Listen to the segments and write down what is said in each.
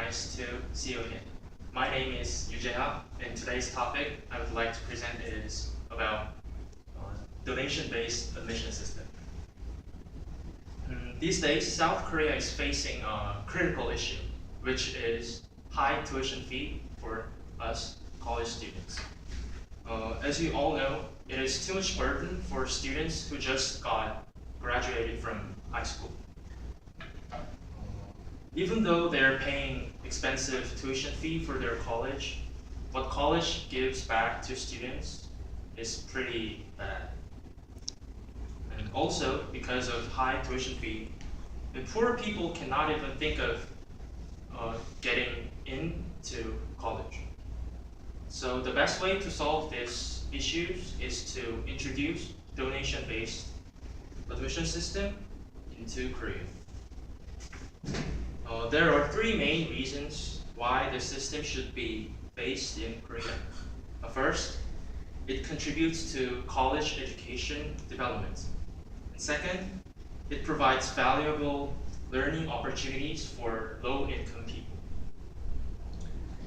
nice to see you again. My name is Yu Jae-ha, and today's topic I would like to present is about donation-based admission system. These days, South Korea is facing a critical issue, which is high tuition fee for us college students. As you all know, it is too much burden for students who just graduated from high school. Even though they're paying expensive tuition fee for their college, what college gives back to students is pretty bad. And also, because of high tuition fee, the poor people cannot even think of getting into college. So the best way to solve these issues is to introduce donation-based admission system into Korea. There are three main reasons why the system should be based in Korea. First, it contributes to college education development. And second, it provides valuable learning opportunities for low-income people.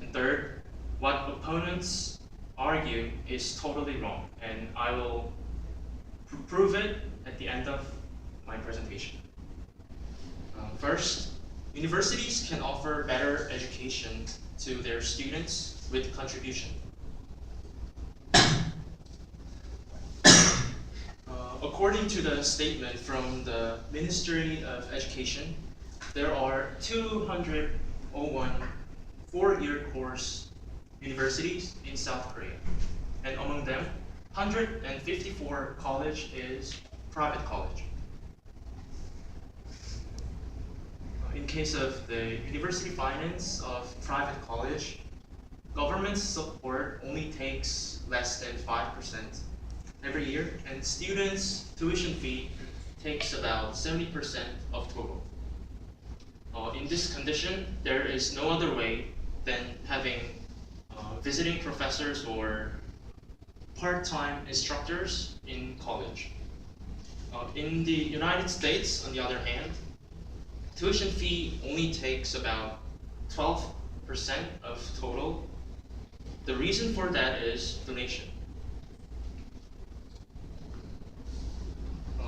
And third, what opponents argue is totally wrong, and I will prove it at the end of my presentation. First, universities can offer better education to their students with contribution. According to the statement from the Ministry of Education, there are 201 four-year course universities in South Korea, and among them, 154 college is private college. In case of the university finance of private college, government support only takes less than 5% every year, and students' tuition fee takes about 70% of total. In this condition, there is no other way than having visiting professors or part-time instructors in college. In the United States, on the other hand, tuition fee only takes about 12% of total. The reason for that is donation.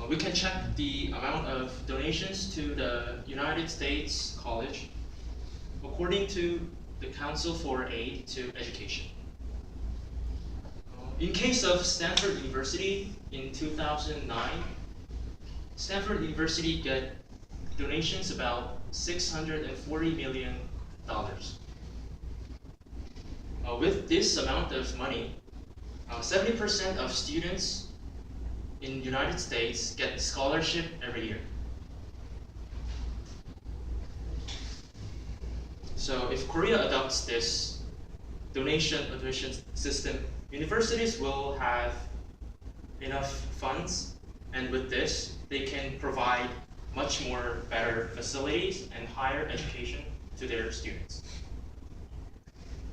We can check the amount of donations to the United States college according to the Council for Aid to Education. In case of Stanford University in 2009, Stanford University got donations about $640 million. With this amount of money, 70% of students in the United States get scholarship every year. So if Korea adopts this donation admission system, universities will have enough funds, and with this, they can provide much more better facilities and higher education to their students.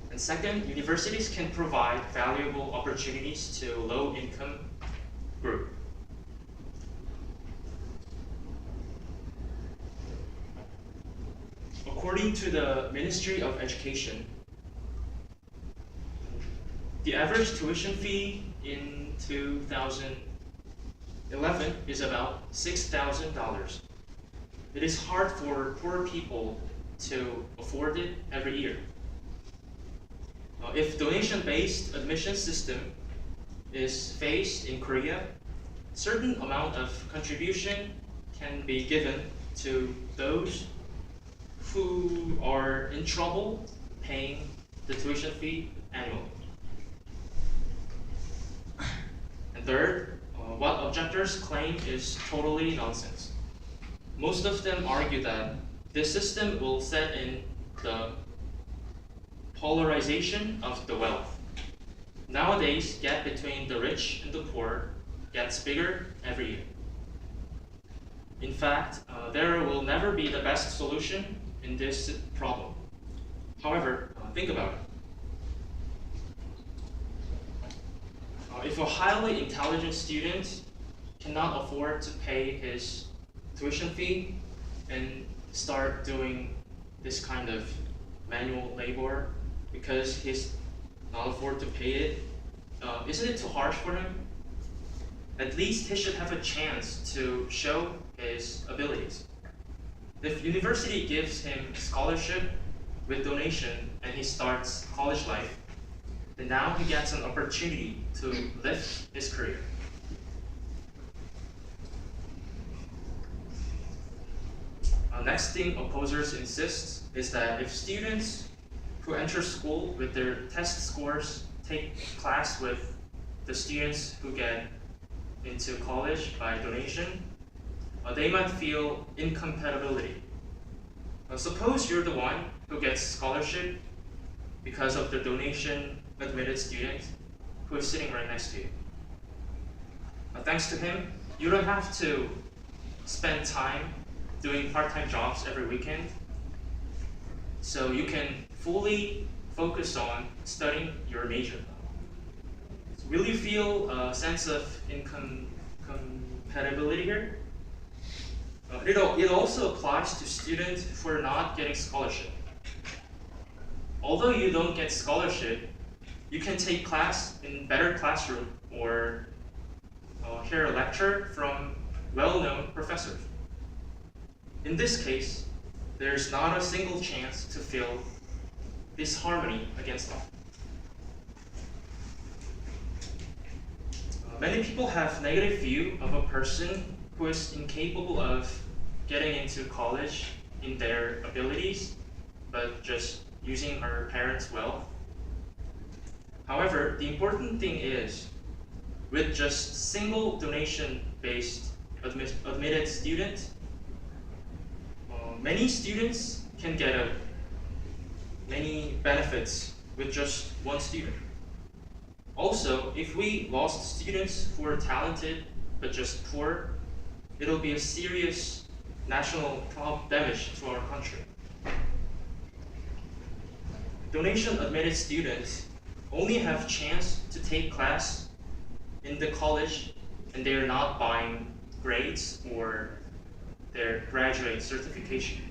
And second, universities can provide valuable opportunities to low-income group. According to the Ministry of Education, the average tuition fee in 2011 is about $6,000. It is hard for poor people to afford it every year. If donation-based admission system is phased in Korea, certain amount of contribution can be given to those who are in trouble paying the tuition fee annually. And third, what objectors claim is totally nonsense. Most of them argue that this system will set in the polarization of the wealth. Nowadays, gap between the rich and the poor gets bigger every year. In fact, there will never be the best solution in this problem. However, think about it. If a highly intelligent student cannot afford to pay his tuition fee and start doing this kind of manual labor because he's not afford to pay it, isn't it too harsh for him? At least he should have a chance to show his abilities. If university gives him scholarship with donation and he starts college life, then now he gets an opportunity to lift his career. Next thing opposers insist is that if students who enter school with their test scores take class with the students who get into college by donation, they might feel incompatibility. Suppose you're the one who gets scholarship because of the donation admitted student who is sitting right next to you. Thanks to him, you don't have to spend time doing part-time jobs every weekend, so you can fully focus on studying your major. Will you feel a sense of incompatibility here? It also applies to students who are not getting scholarship. Although you don't get scholarship, you can take class in better classroom or hear a lecture from well-known professors. In this case, there's not a single chance to feel disharmony against law. Many people have negative view of a person who is incapable of getting into college in their abilities, but just using her parents' wealth. However, the important thing is, with just single donation-based admitted student, many students can get many benefits with just one student. Also, if we lost students who are talented but just poor, it'll be a serious national damage to our country. Donation admitted students only have chance to take class in the college and they are not buying grades or their graduate certification.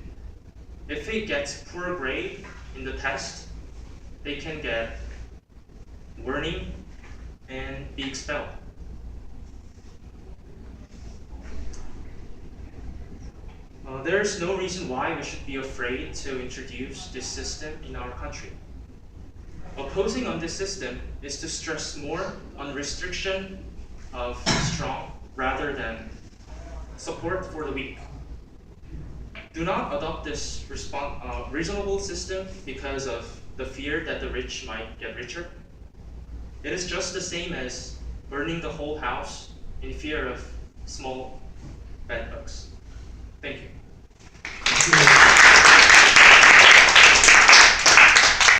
If they get poor grade in the test, they can get warning and be expelled. There's no reason why we should be afraid to introduce this system in our country. Opposing on this system is to stress more on restriction of the strong rather than support for the weak. Do not adopt this reasonable system because of the fear that the rich might get richer. It is just the same as burning the whole house in fear of small bedbugs. Thank you.